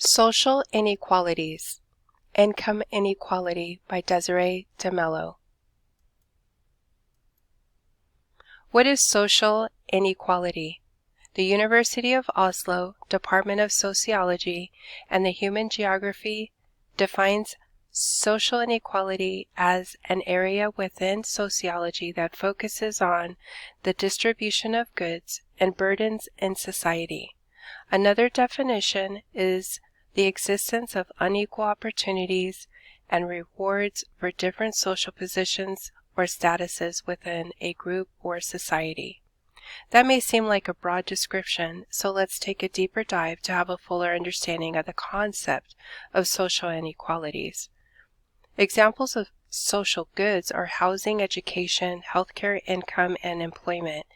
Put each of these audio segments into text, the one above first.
Social Inequalities. Income Inequality by Desiree de Mello. What is social inequality? The University of Oslo, Department of Sociology, and the Human Geography defines social inequality as an area within sociology that focuses on the distribution of goods and burdens in society. Another definition is the existence of unequal opportunities and rewards for different social positions or statuses within a group or society. That may seem like a broad description, so let's take a deeper dive to have a fuller understanding of the concept of social inequalities. Examples of social goods are housing, education, healthcare, income, and employment,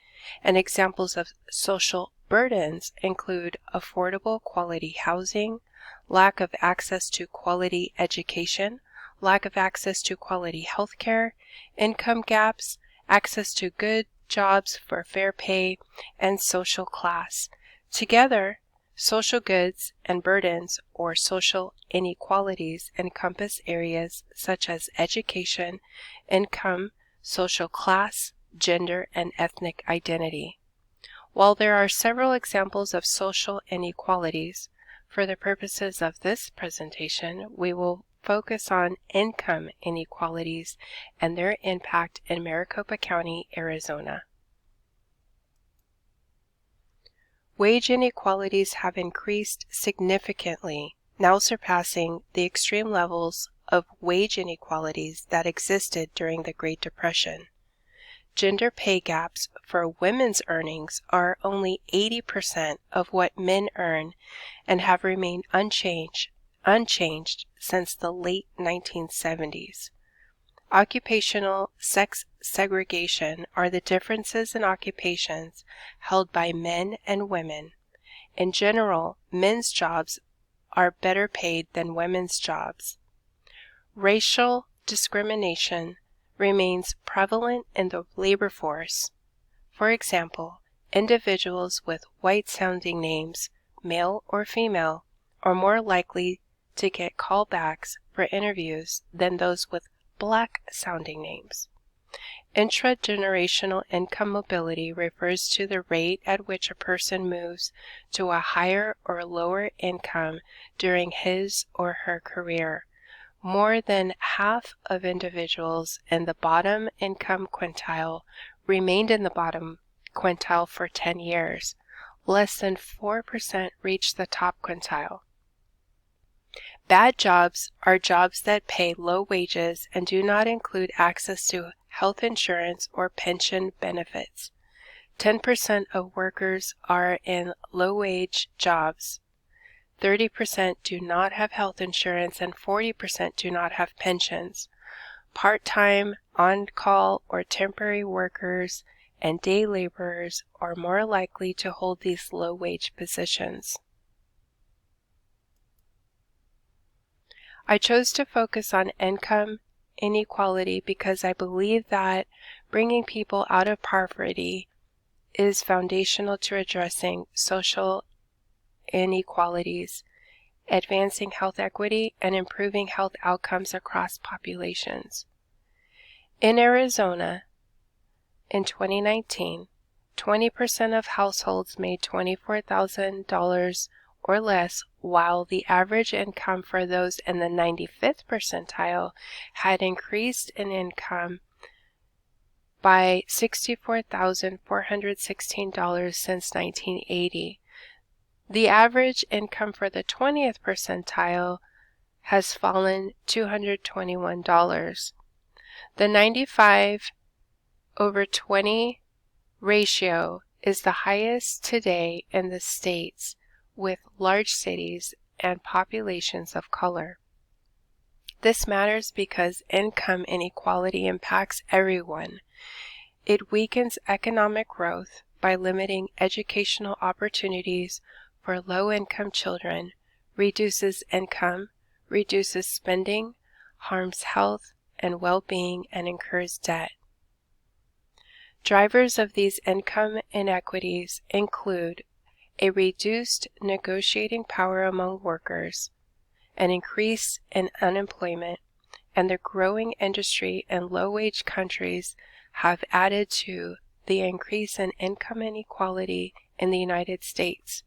and examples of social burdens include affordable quality housing, lack of access to quality education, lack of access to quality healthcare, income gaps, access to good jobs for fair pay, and social class. Together, social goods and burdens or social inequalities encompass areas such as education, income, social class, gender, and ethnic identity. While there are several examples of social inequalities, for the purposes of this presentation, we will focus on income inequalities and their impact in Maricopa County, Arizona. Wage inequalities have increased significantly, now surpassing the extreme levels of wage inequalities that existed during the Great Depression. Gender pay gaps for women's earnings are only 80% of what men earn and have remained unchanged since the late 1970s. Occupational sex segregation are the differences in occupations held by men and women. In general, men's jobs are better paid than women's jobs. Racial discrimination remains prevalent in the labor force. For example, individuals with white-sounding names, male or female, are more likely to get callbacks for interviews than those with black-sounding names. Intragenerational income mobility refers to the rate at which a person moves to a higher or lower income during his or her career. More than half of individuals in the bottom income quintile remained in the bottom quintile for 10 years. Less than 4% reached the top quintile. Bad jobs are jobs that pay low wages and do not include access to health insurance or pension benefits. 10% of workers are in low-wage jobs. 30% do not have health insurance and 40% do not have pensions. Part-time, on-call, or temporary workers and day laborers are more likely to hold these low-wage positions. I chose to focus on income inequality because I believe that bringing people out of poverty is foundational to addressing social inequalities, advancing health equity, and improving health outcomes across populations. In Arizona, in 2019, 20% of households made $24,000 or less, while the average income for those in the 95th percentile had increased in income by $64,416 since 1980. The average income for the 20th percentile has fallen $221. The 95/20 ratio is the highest today in the states with large cities and populations of color. This matters because income inequality impacts everyone. It weakens economic growth by limiting educational opportunities for low-income children, reduces income, reduces spending, harms health and well-being, and incurs debt. Drivers of these income inequities include a reduced negotiating power among workers, an increase in unemployment, and the growing industry in low-wage countries have added to the increase in income inequality in the United States.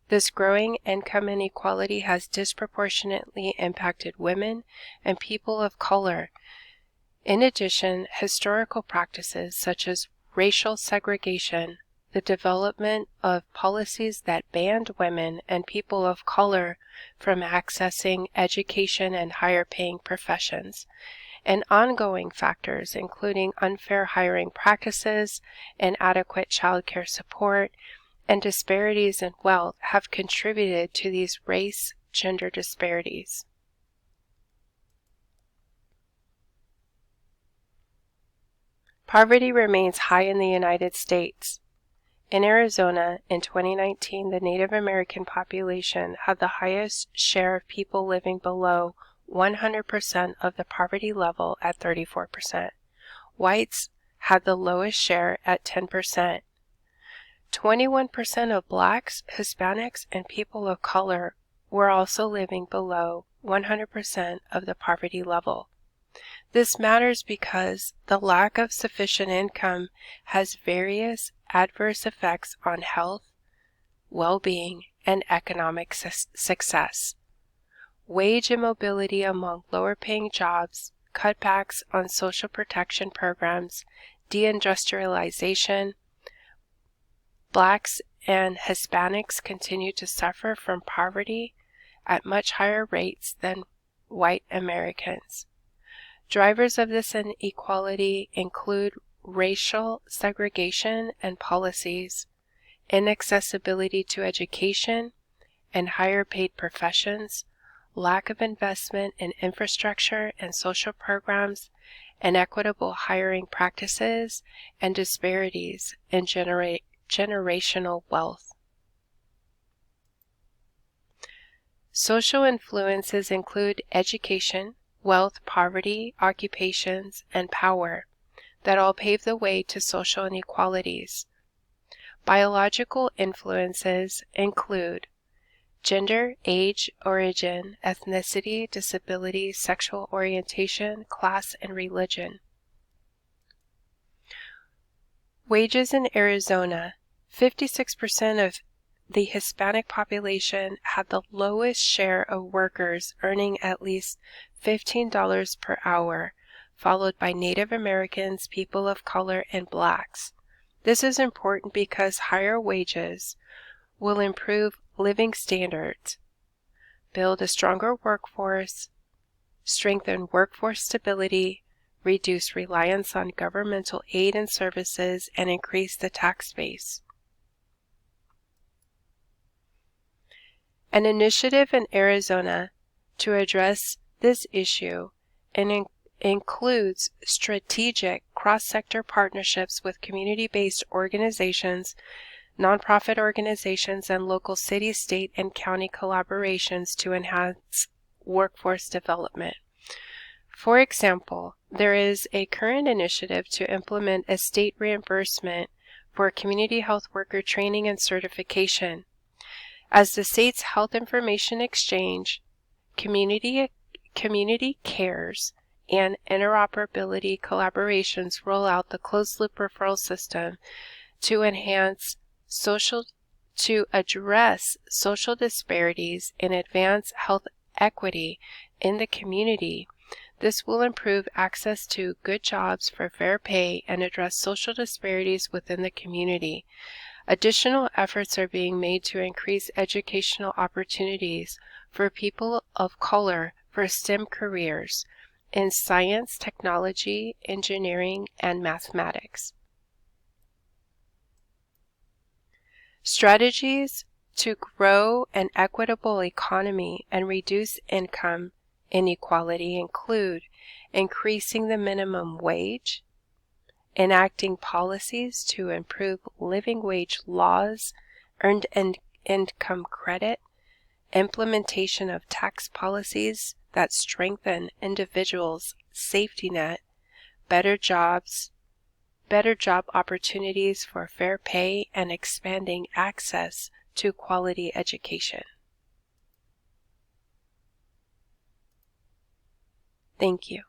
This growing income inequality has disproportionately impacted women and people of color. In addition, historical practices such as racial segregation, the development of policies that banned women and people of color from accessing education and higher-paying professions, and ongoing factors including unfair hiring practices, inadequate child care support, and disparities in wealth have contributed to these race-gender disparities. Poverty remains high in the United States. In Arizona, in 2019, the Native American population had the highest share of people living below 100% of the poverty level at 34%. Whites had the lowest share at 10%. 21% of Blacks, Hispanics, and people of color were also living below 100% of the poverty level. This matters because the lack of sufficient income has various adverse effects on health, well-being, and economic success. Wage immobility among lower-paying jobs, cutbacks on social protection programs, deindustrialization. Blacks and Hispanics continue to suffer from poverty at much higher rates than white Americans. Drivers of this inequality include racial segregation and policies, inaccessibility to education and higher paid professions, lack of investment in infrastructure and social programs, inequitable hiring practices, and disparities in generational wealth. Social influences include education, wealth, poverty, occupations, and power that all pave the way to social inequalities. Biological influences include gender, age, origin, ethnicity, disability, sexual orientation, class, and religion. Wages in Arizona. 56% of the Hispanic population had the lowest share of workers earning at least $15 per hour, followed by Native Americans, people of color, and Blacks. This is important because higher wages will improve living standards, build a stronger workforce, strengthen workforce stability, reduce reliance on governmental aid and services, and increase the tax base. An initiative in Arizona to address this issue includes strategic cross-sector partnerships with community-based organizations, nonprofit organizations, and local city, state, and county collaborations to enhance workforce development. For example, there is a current initiative to implement a state reimbursement for community health worker training and certification. As the state's health information exchange, community cares, and interoperability collaborations roll out the closed-loop referral system to address social disparities and advance health equity in the community. This will improve access to good jobs for fair pay and address social disparities within the community. Additional efforts are being made to increase educational opportunities for people of color for STEM careers in science, technology, engineering, and mathematics. Strategies to grow an equitable economy and reduce income inequality include increasing the minimum wage, enacting policies to improve living wage laws, earned income credit, implementation of tax policies that strengthen individuals' safety net, better jobs, better job opportunities for fair pay, and expanding access to quality education. Thank you.